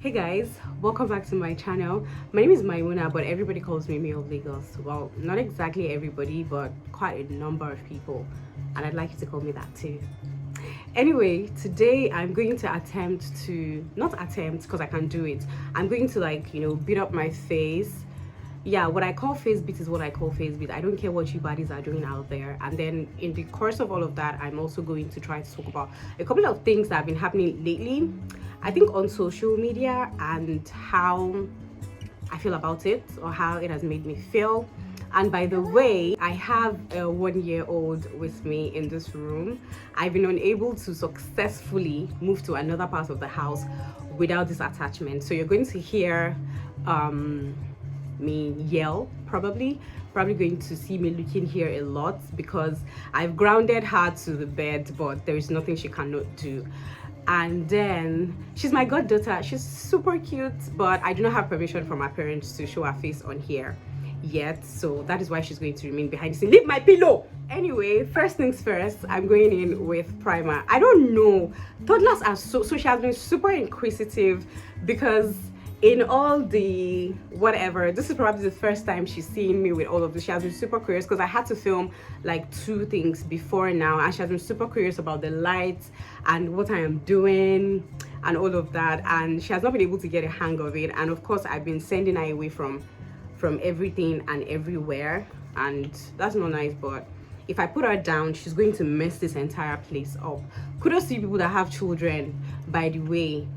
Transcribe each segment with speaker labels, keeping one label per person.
Speaker 1: Hey guys, welcome back to my channel. My name is Maimuna, but everybody calls me May of Lagos. Well, not exactly everybody, but quite a number of people, and I'd like you to call me that too. Anyway, today I'm going to attempt to, not attempt because I can do it, I'm going to beat up my face. Yeah, what I call face beat is what I call face beat. I don't care what you buddies are doing out there. And then in the course of all of that, I'm also going to try to talk about a couple of things that have been happening lately, I think on social media, and how I feel about it or how it has made me feel. And by the way, I have a 1-year-old with me in this room. I've been unable to successfully move to another part of the house without this attachment. So you're going to hear me yell, probably going to see me looking here a lot because I've grounded her to the bed, but there is nothing she cannot do. And then she's my goddaughter. She's super cute, but I do not have permission from my parents to show her face on here yet, so that is why she's going to remain behind the scene. Leave my pillow. Anyway, first things first, I'm going in with primer. I don't know, toddlers are so she has been super inquisitive because in all the whatever, this is probably the first time she's seen me with all of this. She has been super curious because I had to film like 2 things before now, and she has been super curious about the lights and what I am doing and all of that, and she has not been able to get a hang of it. And of course I've been sending her away from everything and everywhere, and that's not nice. But if I put her down, she's going to mess this entire place up. Kudos to people that have children, by the way.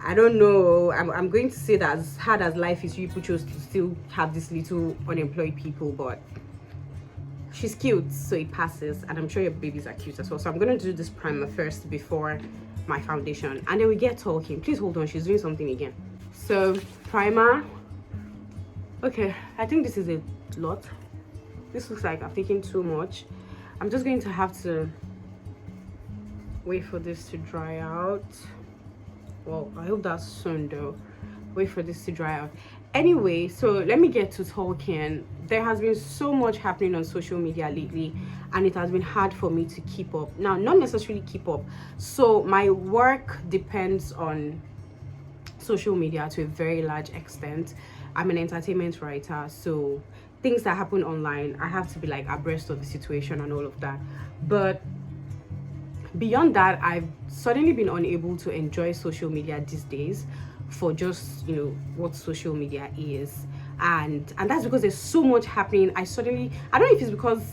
Speaker 1: I don't know, I'm going to say that as hard as life is, you people chose to still have these little unemployed people, but she's cute, so it passes. And I'm sure your babies are cute as well. So I'm going to do this primer first before my foundation, and then we get talking. Please hold on, she's doing something again. So primer. Okay, I think this is a lot. This looks like I've taken too much. I'm just going to have to wait for this to dry out. Well, I hope that's soon though. Wait for this to dry out. Anyway, so let me get to talking. There has been so much happening on social media lately, and it has been hard for me to keep up. Now, not necessarily keep up. So my work depends on social media to a very large extent. I'm an entertainment writer, so things that happen online, I have to be like abreast of the situation and all of that. But beyond that, I've suddenly been unable to enjoy social media these days for just what social media is, and that's because there's so much happening. I don't know if it's because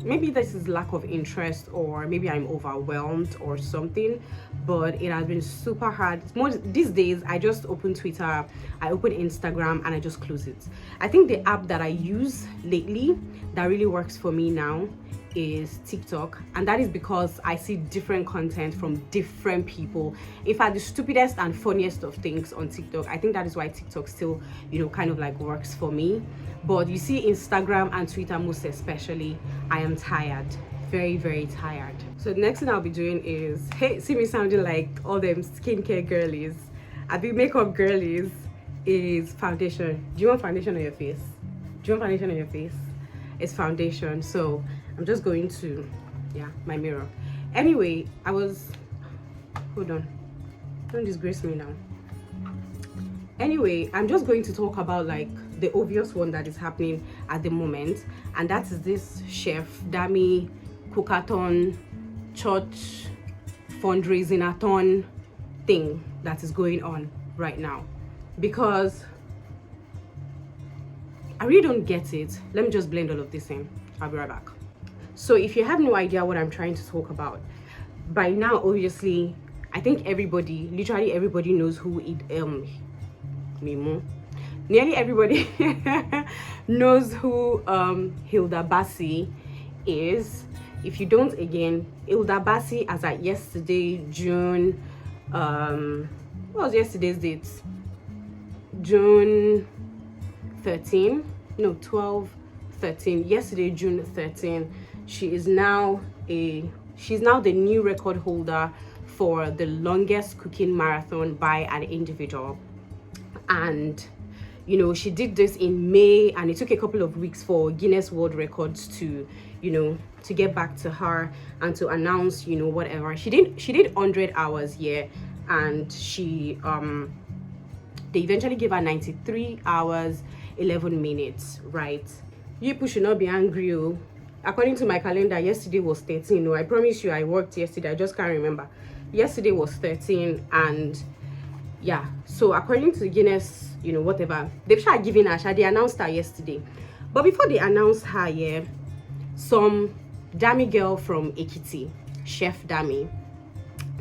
Speaker 1: maybe this is lack of interest, or maybe I'm overwhelmed or something, but it has been super hard. More these days, I just open Twitter, I open Instagram, and I just close it. I think the app that I use lately that really works for me now is TikTok, and that is because I see different content from different people. In fact, the stupidest and funniest of things on TikTok. I think that is why TikTok still kind of like works for me. But you see, Instagram and Twitter most especially, I am tired, very, very tired. So the next thing I'll be doing is, hey, see me sounding like all them skincare girlies, I be makeup girlies, is foundation. Do you want foundation on your face? Do you want foundation on your face? It's foundation. So I'm just going to, yeah, my mirror. Anyway, hold on, don't disgrace me now. Anyway, I'm just going to talk about like the obvious one that is happening at the moment, and that is this chef Dami cookathon church fundraising-a-thon thing that is going on right now, because I really don't get it. Let me just blend all of this in. I'll be right back. So if you have no idea what I'm trying to talk about, by now, obviously, I think everybody, literally everybody knows who nearly everybody knows who Hilda Baci is. If you don't, again, Hilda Baci, as at yesterday, June, what was yesterday's date? June 13, no, 12, 13. Yesterday, June 13, she's now the new record holder for the longest cooking marathon by an individual. And she did this in May, and it took a couple of weeks for Guinness World Records to get back to her and to announce whatever she did 100 hours, yeah. And she They eventually gave her 93 hours 11 minutes, right? You people should not be angry. Oh, according to my calendar, yesterday was 13. Oh, I promise you I worked yesterday, I just can't remember. Yesterday was 13. And yeah, so according to Guinness, you know, whatever, they've tried giving her, they announced her yesterday. But before they announced her, yeah, some Dami girl from Ekiti, Chef Dami,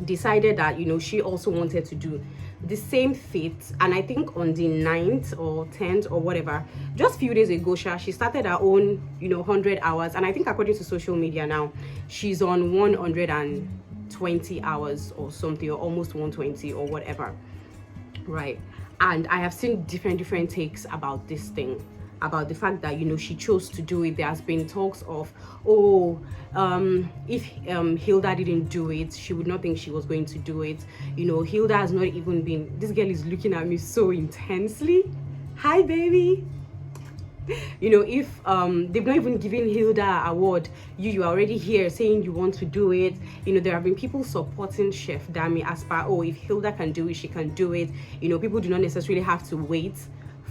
Speaker 1: decided that, you know, she also wanted to do the same feat. And I think on the 9th or 10th or whatever, just a few days ago, she started her own, you know, 100 hours. And I think according to social media now, she's on 120 hours or something, or almost 120 or whatever, right? And I have seen different takes about this thing, about the fact that, you know, she chose to do it. There has been talks of, oh, if Hilda didn't do it, she would not think she was going to do it. You know, Hilda has not even been, this girl is looking at me so intensely. Hi baby. You know, if they've not even given Hilda an award, you are already here saying you want to do it. You know, there have been people supporting Chef Dami as per, oh, if Hilda can do it, she can do it. You know, people do not necessarily have to wait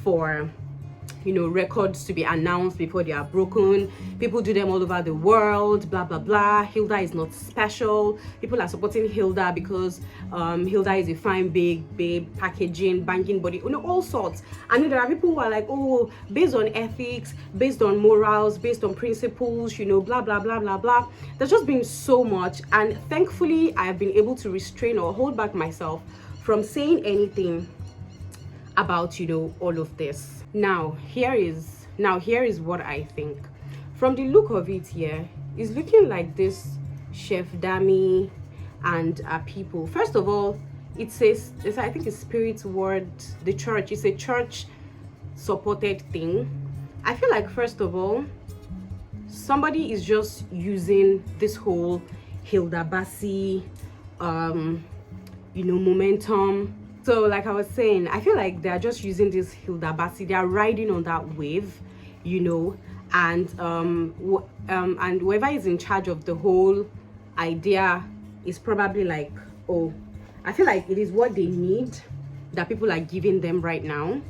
Speaker 1: for, you know, records to be announced before they are broken. People do them all over the world, blah blah blah. Hilda is not special. People are supporting Hilda because Hilda is a fine big babe, packaging, banging body, you know, all sorts. And then there are people who are like, oh, based on ethics, based on morals, based on principles, you know, blah blah blah blah blah. There's just been so much, and thankfully I have been able to restrain or hold back myself from saying anything about, you know, all of this. Now here is what I think. From the look of it here, it's looking like this Chef Dami and people. First of all, it says, I think it's Spirit Word, the church. It's a church supported thing. I feel like, first of all, somebody is just using this whole Hilda Baci, you know, momentum. So like I was saying, I feel like they're just using this Hilda Baci, they're riding on that wave, you know, and whoever is in charge of the whole idea is probably like, oh, I feel like it is what they need that people are giving them right now,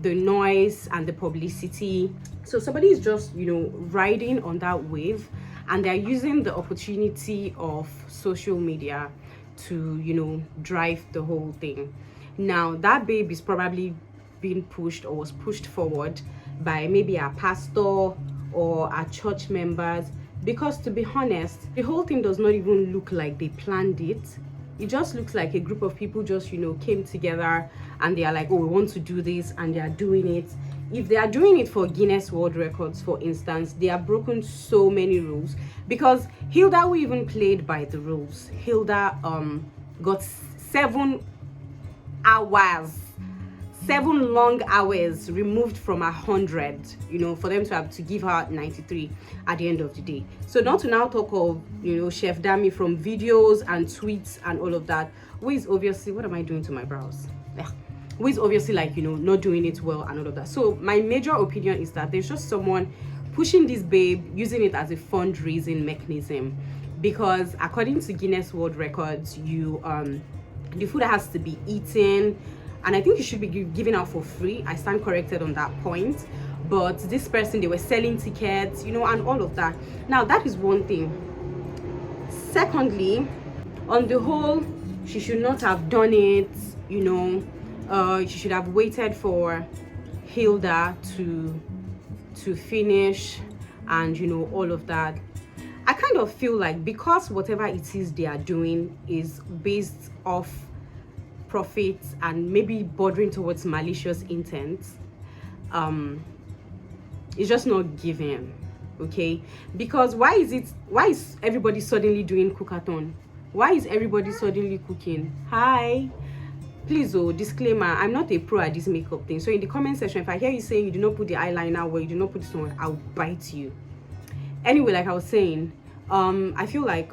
Speaker 1: the noise and the publicity. So somebody is just, you know, riding on that wave, and they're using the opportunity of social media to, you know, drive the whole thing. Now that babe is probably being pushed or was pushed forward by maybe a pastor or our church members, because to be honest, the whole thing does not even look like they planned it. It just looks like a group of people just, you know, came together and they are like, oh, we want to do this, and they are doing it. If they are doing it for Guinness World Records, for instance, they have broken so many rules, because Hilda, who even played by the rules, Hilda got 7 long hours removed from 100, you know, for them to have to give her 93 at the end of the day. So not to now talk of, you know, Chef Dami from videos and tweets and all of that, who is obviously, what am I doing to my brows? Yeah. Who is obviously, like, you know, not doing it well and all of that. So my major opinion is that there's just someone pushing this babe, using it as a fundraising mechanism, because according to Guinness World Records, you the food has to be eaten, and I think it should be given out for free. I stand corrected on that point. But this person, they were selling tickets, you know, and all of that. Now that is one thing. Secondly, on the whole, she should not have done it, you know. She should have waited for Hilda to finish, and, you know, all of that. I kind of feel like, because whatever it is they are doing is based off profits and maybe bordering towards malicious intent, it's just not given, okay? Because why is everybody suddenly doing cookathon? Why is everybody suddenly cooking? Hi, please, oh, disclaimer, I'm not a pro at this makeup thing. So in the comment section, if I hear you saying you do not put the eyeliner where you do not put this on, I'll bite you. Anyway, like I was saying, I feel like,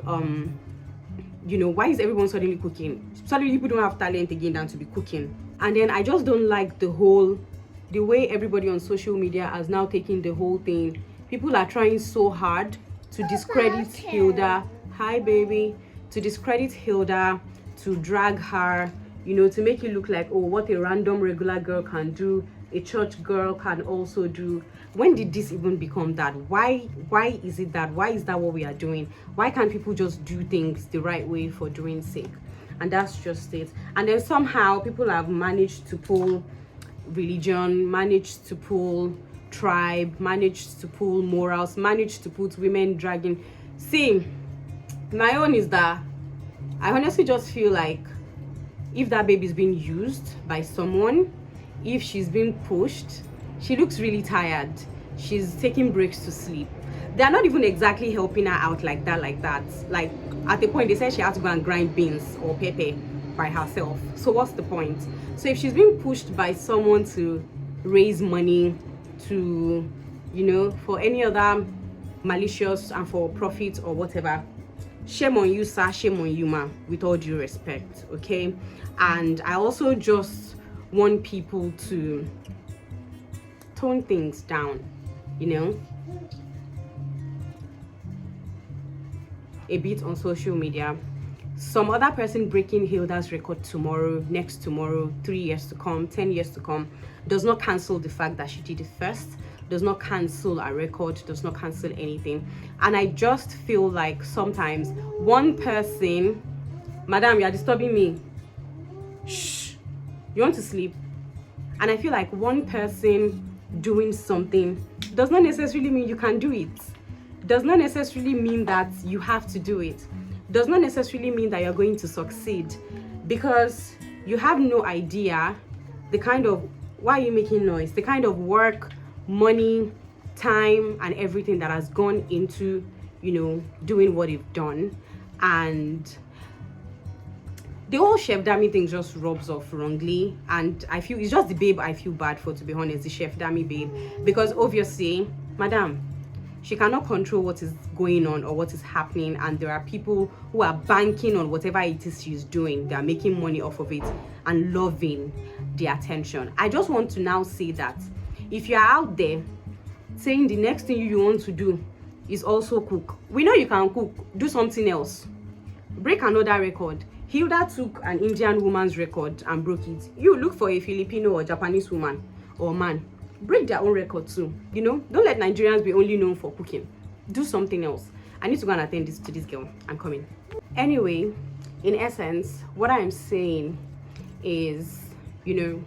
Speaker 1: you know, why is everyone suddenly cooking? Suddenly people don't have talent again than to be cooking. And then I just don't like the way everybody on social media has now taken the whole thing. People are trying so hard to discredit Hilda. Hi baby. To discredit Hilda, to drag her, you know, to make it look like, oh, what a random regular girl can do, a church girl can also do. When did this even become that? Why is it that? Why is that what we are doing? Why can't people just do things the right way for doing sake? And that's just it. And then somehow people have managed to pull religion, managed to pull tribe, managed to pull morals, managed to put women dragging. See, my own is that I honestly just feel like if that baby is being used by someone, if she's being pushed, she looks really tired, she's taking breaks to sleep, they're not even exactly helping her out like that. Like at the point they said she had to go and grind beans or pepper by herself, so what's the point? So if she's being pushed by someone to raise money, to, you know, for any other malicious and for profit or whatever, shame on you, sir, shame on you, ma, with all due respect, okay? And I also just want people to tone things down, you know, a bit on social media. Some other person breaking Hilda's record tomorrow, next tomorrow, 3 years to come, 10 years to come, does not cancel the fact that she did it first, does not cancel a record, does not cancel anything. And I just feel like sometimes one person, madam, you are disturbing me, shh, you want to sleep? And I feel like one person doing something does not necessarily mean you can do it, does not necessarily mean that you have to do it, does not necessarily mean that you're going to succeed, because you have no idea the kind of, why are you making noise, the kind of work, money, time and everything that has gone into, you know, doing what you've done. And the whole Chef Dami thing just rubs off wrongly, and I feel it's just the babe I feel bad for, to be honest, the Chef Dami babe, because obviously, madam, she cannot control what is going on or what is happening, and there are people who are banking on whatever it is she's doing. They are making money off of it and loving the attention. I just want to now say that if you're out there saying the next thing you want to do is also cook, we know you can cook, do something else, break another record. Hilda took an Indian woman's record and broke it. You look for a Filipino or Japanese woman or man, break their own record too. You know, don't let Nigerians be only known for cooking. Do something else. I need to go and attend to this girl. I'm coming. Anyway, in essence, what I'm saying is, you know,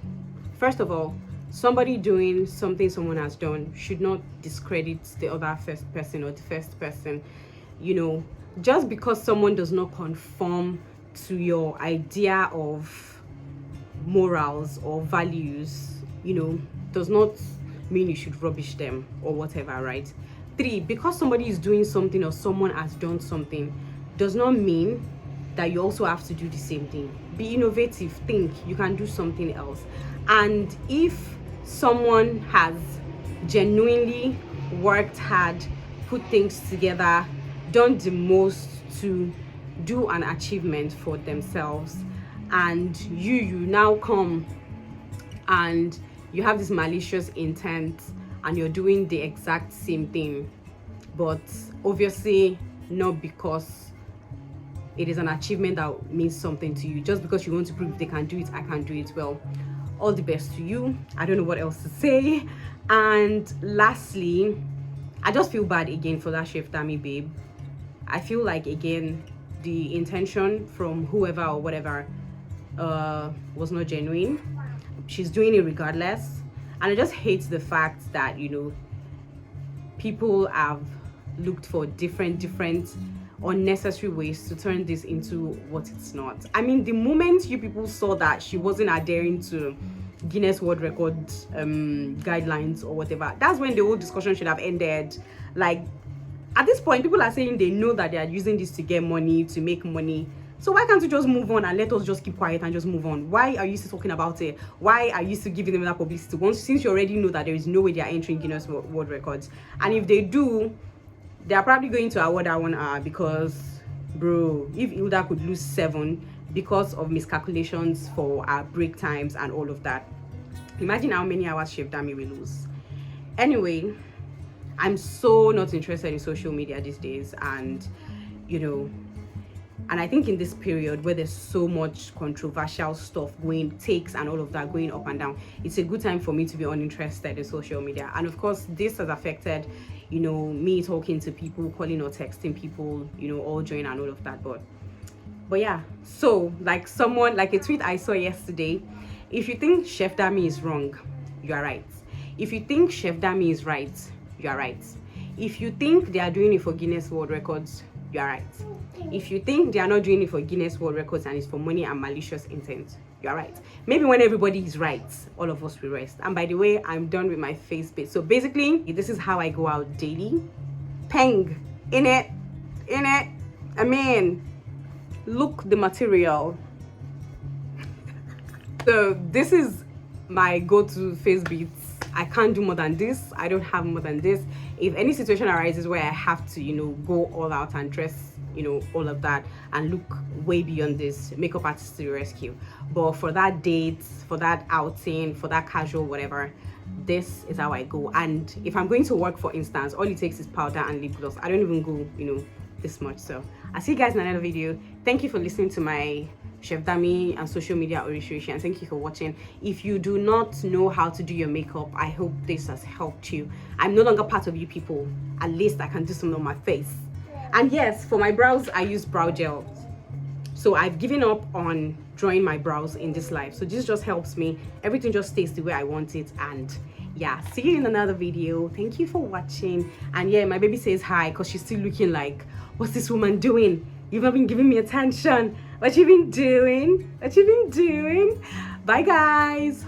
Speaker 1: first of all, somebody doing something someone has done should not discredit the other first person or the first person. You know, just because someone does not conform to your idea of morals or values, you know, does not mean you should rubbish them or whatever, right? 3, because somebody is doing something or someone has done something does not mean that you also have to do the same thing. Be innovative, think you can do something else. And if someone has genuinely worked hard, put things together, done the most to do an achievement for themselves, and you now come and you have this malicious intent and you're doing the exact same thing, but obviously not because it is an achievement that means something to you, just because you want to prove they can do it, I can do it, well, all the best to you. I don't know what else to say. And lastly, I just feel bad again for that Chef Dami babe. I feel like, again, the intention from whoever or whatever was not genuine. She's doing it regardless, and I just hate the fact that, you know, people have looked for different unnecessary ways to turn this into what it's not. I mean, the moment you people saw that she wasn't adhering to Guinness World Record guidelines or whatever, that's when the whole discussion should have ended. Like, at this point, people are saying they know that they are using this to get money, to make money. So why can't you just move on and let us just keep quiet and just move on? Why are you still talking about it? Why are you still giving them that publicity? Since you already know that there is no way they are entering Guinness World Records. And if they do, they are probably going to award that 1 hour, because, bro, if Hilda could lose 7 because of miscalculations for our break times and all of that, imagine how many hours Chef Dami will lose. Anyway, I'm so not interested in social media these days, and, you know, And I think in this period where there's so much controversial stuff going, takes and all of that going up and down, it's a good time for me to be uninterested in social media. And of course, this has affected, you know, me talking to people, calling or texting people, you know, all join and all of that. But yeah, so like a tweet I saw yesterday, if you think Chef Dami is wrong, you are right. If you think Chef Dami is right, you are right. If you think they are doing it for Guinness World Records, you are right. If you think they are not doing it for Guinness World Records and it's for money and malicious intent, you are right. Maybe when everybody is right, all of us will rest. And by the way, I'm done with my face bit. So basically, this is how I go out daily. Peng, in it. I mean, look the material. So this is my go-to face beats. I can't do more than this. I don't have more than this. If any situation arises where I have to, you know, go all out and dress, you know, all of that and look way beyond this, makeup artist to the rescue. But for that date, for that outing, for that casual whatever, this is how I go. And if I'm going to work, for instance, all it takes is powder and lip gloss. I don't even go, you know, this much. So I'll see you guys in another video. Thank you for listening to my Chef Dami and social media illustration. Thank you for watching. If you do not know how to do your makeup, I hope this has helped you. I'm no longer part of you people. At least I can do something on my face. And yes, for my brows, I use brow gel. So I've given up on drawing my brows in this life. So this just helps me. Everything just stays the way I want it. And yeah, see you in another video. Thank you for watching. And yeah, my baby says hi because she's still looking like, what's this woman doing? You've not been giving me attention. What you been doing? Bye guys.